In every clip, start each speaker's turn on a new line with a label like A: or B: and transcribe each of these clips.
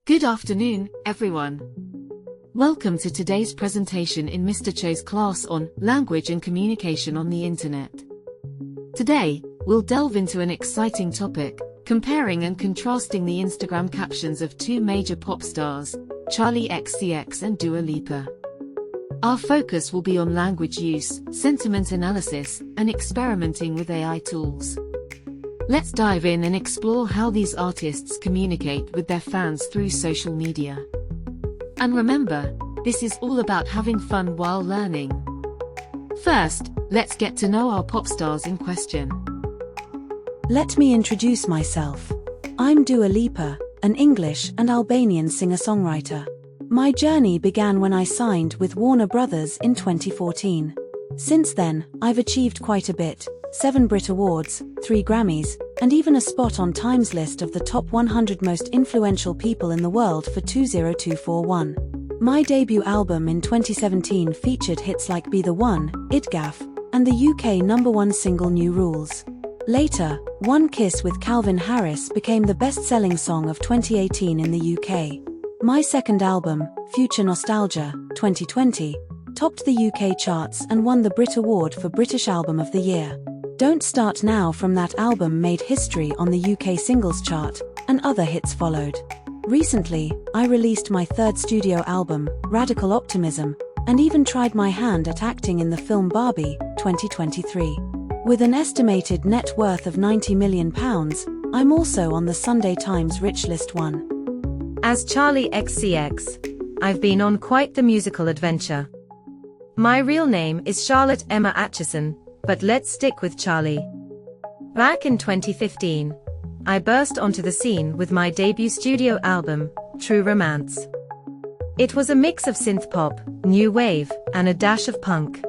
A: Good afternoon, everyone. Welcome to today's presentation in Mr. Cho's class on language and communication on the internet. Today, we'll delve into an exciting topic, comparing and contrasting the Instagram captions of two major pop stars, CharliXCX and Dua Lipa. Our focus will be on language use, sentiment analysis, and experimenting with AI tools. Let's dive in and explore how these artists communicate with their fans through social media. And remember, this is all about having fun while learning. First, let's get to know our pop stars in question.
B: Let me introduce myself. I'm Dua Lipa, an English and Albanian singer-songwriter. My journey began when I signed with Warner Brothers in 2014. Since then, I've achieved quite a bit. 7 Brit Awards, 3 Grammys, and even a spot on Time's list of the top 100 most influential people in the world for 20241. My debut album in 2017 featured hits like Be The One, Idgaf, and the UK #1 single New Rules. Later, One Kiss with Calvin Harris became the best-selling song of 2018 in the UK. My second album, Future Nostalgia, 2020, topped the UK charts and won the Brit Award for British Album of the Year. Don't Start Now from that album made history on the UK singles chart, and other hits followed. Recently, I released my third studio album, Radical Optimism, and even tried my hand at acting in the film Barbie, 2023. With an estimated net worth of £90 million, I'm also on the Sunday Times Rich List 1.
C: As CharliXCX, I've been on quite the musical adventure. My real name is Charlotte Emma Atchison, but let's stick with Charlie. Back in 2015, I burst onto the scene with my debut studio album, True Romance. It was a mix of synth pop, new wave, and a dash of punk.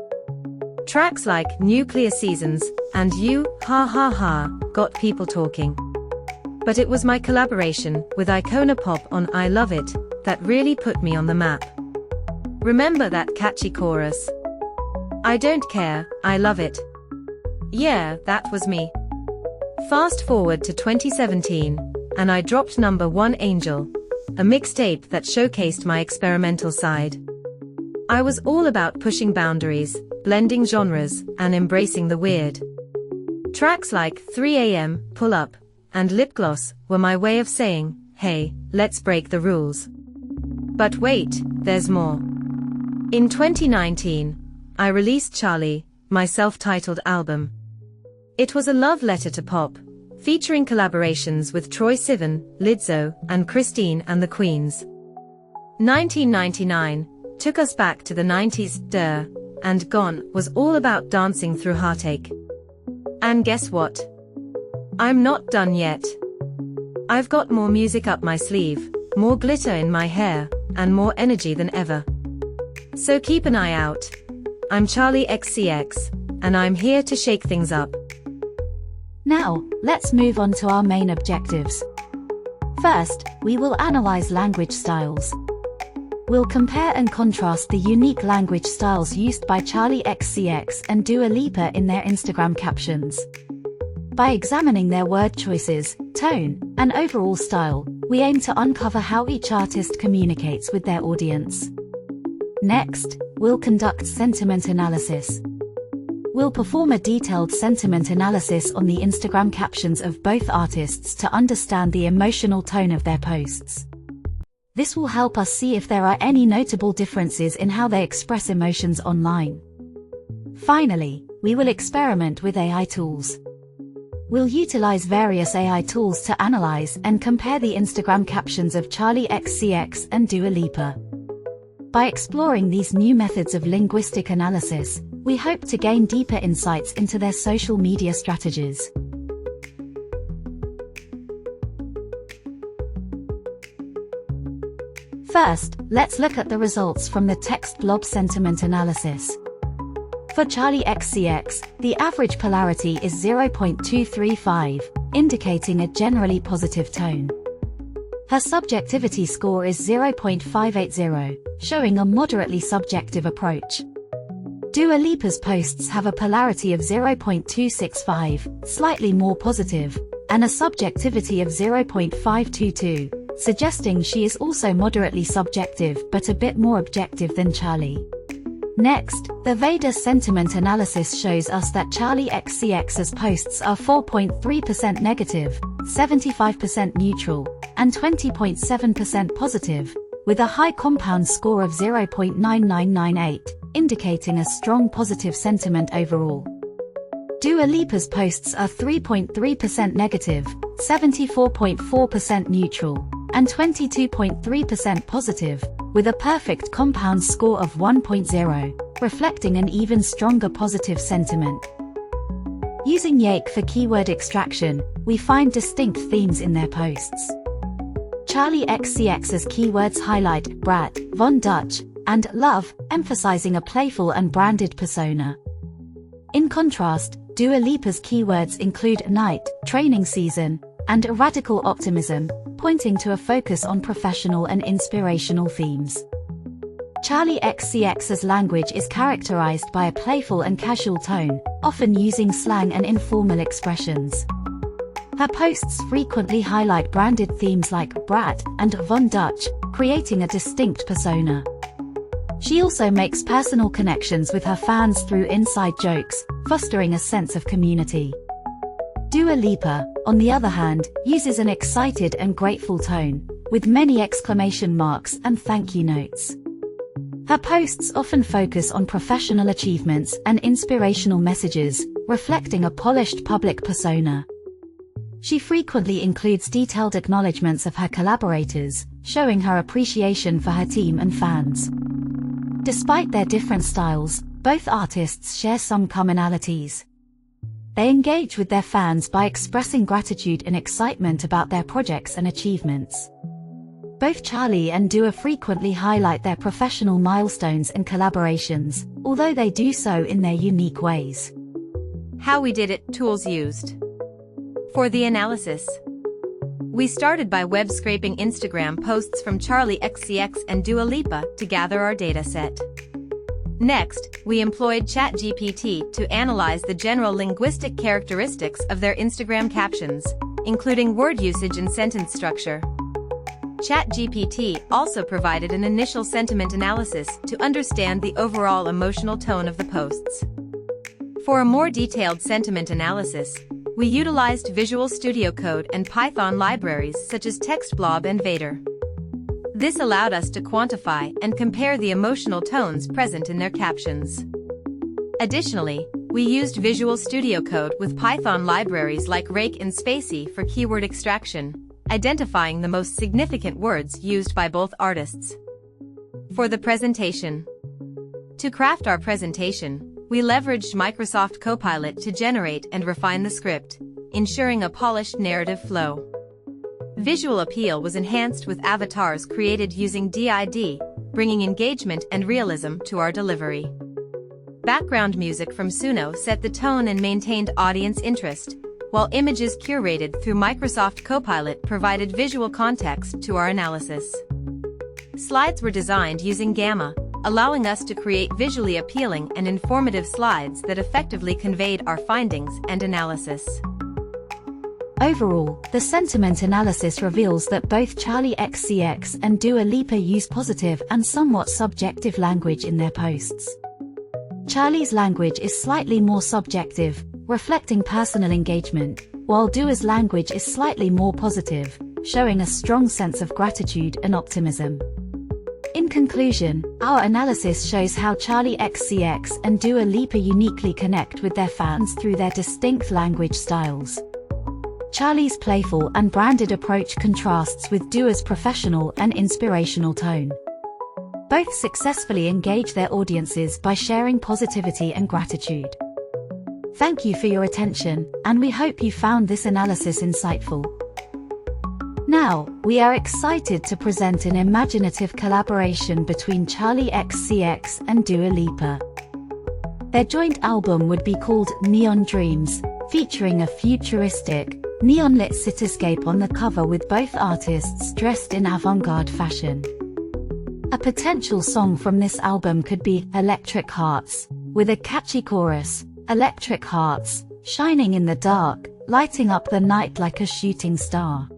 C: Tracks like Nuclear Seasons and You, Ha Ha Ha, got people talking. But it was my collaboration with Icona Pop on I Love It that really put me on the map. Remember that catchy chorus? I don't care, I love it. Yeah, that was me. Fast forward to 2017, and I dropped #1 Angel, a mixtape that showcased my experimental side. I was all about pushing boundaries, blending genres, and embracing the weird. Tracks like 3 AM, Pull Up, and Lip Gloss were my way of saying, hey, let's break the rules. But wait, there's more. In 2019, I released Charlie, my self-titled album. It was a love letter to pop, featuring collaborations with Troye Sivan, Lizzo, and Christine and the Queens. 1999 took us back to the 90s, and Gone was all about dancing through heartache. And guess what? I'm not done yet. I've got more music up my sleeve, more glitter in my hair, and more energy than ever. So keep an eye out. I'm CharliXCX, and I'm here to shake things up.
D: Now, let's move on to our main objectives. First, we will analyze language styles. We'll compare and contrast the unique language styles used by CharliXCX and Dua Lipa in their Instagram captions. By examining their word choices, tone, and overall style, we aim to uncover how each artist communicates with their audience. Next, we'll conduct sentiment analysis. We'll perform a detailed sentiment analysis on the Instagram captions of both artists to understand the emotional tone of their posts. This will help us see if there are any notable differences in how they express emotions online. Finally, we will experiment with AI tools. We'll utilize various AI tools to analyze and compare the Instagram captions of CharliXCX and Dua Lipa. By exploring these new methods of linguistic analysis, we hope to gain deeper insights into their social media strategies. First, let's look at the results from the text blob sentiment analysis. For CharliXCX, the average polarity is 0.235, indicating a generally positive tone. Her subjectivity score is 0.580, showing a moderately subjective approach. Dua Lipa's posts have a polarity of 0.265, slightly more positive, and a subjectivity of 0.522, suggesting she is also moderately subjective but a bit more objective than Charli. Next, the Veda sentiment analysis shows us that CharliXCX's posts are 4.3% negative, 75% neutral, and 20.7% positive, with a high compound score of 0.9998, indicating a strong positive sentiment overall. Dua Lipa's posts are 3.3% negative, 74.4% neutral, and 22.3% positive, with a perfect compound score of 1.0, reflecting an even stronger positive sentiment. Using Yake for keyword extraction, we find distinct themes in their posts. CharliXCX's keywords highlight brat, von Dutch, and love, emphasizing a playful and branded persona. In contrast, Dua Lipa's keywords include night, training season, and radical optimism, pointing to a focus on professional and inspirational themes. CharliXCX's language is characterized by a playful and casual tone, often using slang and informal expressions. Her posts frequently highlight branded themes like brat and von Dutch, creating a distinct persona. She also makes personal connections with her fans through inside jokes, fostering a sense of community. Dua Lipa, on the other hand, uses an excited and grateful tone, with many exclamation marks and thank you notes. Her posts often focus on professional achievements and inspirational messages, reflecting a polished public persona. She frequently includes detailed acknowledgements of her collaborators, showing her appreciation for her team and fans. Despite their different styles, both artists share some commonalities. They engage with their fans by expressing gratitude and excitement about their projects and achievements. Both Charli and Dua frequently highlight their professional milestones and collaborations, although they do so in their unique ways.
C: How we did it, tools used. For the analysis, we started by web scraping Instagram posts from CharliXCX and Dua Lipa to gather our dataset. Next, we employed ChatGPT to analyze the general linguistic characteristics of their Instagram captions, including word usage and sentence structure. ChatGPT also provided an initial sentiment analysis to understand the overall emotional tone of the posts. For a more detailed sentiment analysis, we utilized Visual Studio Code and Python libraries such as TextBlob and Vader. This allowed us to quantify and compare the emotional tones present in their captions. Additionally, we used Visual Studio Code with Python libraries like Rake and Spacey for keyword extraction, identifying the most significant words used by both artists. For the presentation. To craft our presentation, we leveraged Microsoft Copilot to generate and refine the script, ensuring a polished narrative flow. Visual appeal was enhanced with avatars created using DID, bringing engagement and realism to our delivery. Background music from Suno set the tone and maintained audience interest, while images curated through Microsoft Copilot provided visual context to our analysis. Slides were designed using Gamma, allowing us to create visually appealing and informative slides that effectively conveyed our findings and analysis.
D: Overall, the sentiment analysis reveals that both CharliXCX and Dua Lipa use positive and somewhat subjective language in their posts. Charli's language is slightly more subjective, reflecting personal engagement, while Dua's language is slightly more positive, showing a strong sense of gratitude and optimism. In conclusion, our analysis shows how CharliXCX and Dua Lipa uniquely connect with their fans through their distinct language styles. Charli's playful and branded approach contrasts with Dua's professional and inspirational tone. Both successfully engage their audiences by sharing positivity and gratitude. Thank you for your attention, and we hope you found this analysis insightful. Now, we are excited to present an imaginative collaboration between CharliXCX and Dua Lipa. Their joint album would be called Neon Dreams, featuring a futuristic, neon-lit cityscape on the cover with both artists dressed in avant-garde fashion. A potential song from this album could be Electric Hearts, with a catchy chorus, Electric Hearts, shining in the dark, lighting up the night like a shooting star.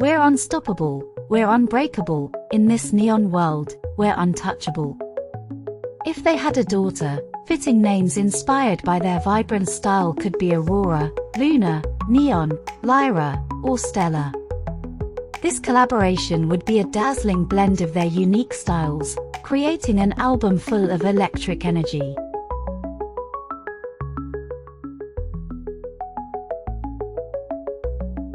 D: We're unstoppable, we're unbreakable, in this neon world, we're untouchable. If they had a daughter, fitting names inspired by their vibrant style could be Aurora, Luna, Neon, Lyra, or Stella. This collaboration would be a dazzling blend of their unique styles, creating an album full of electric energy.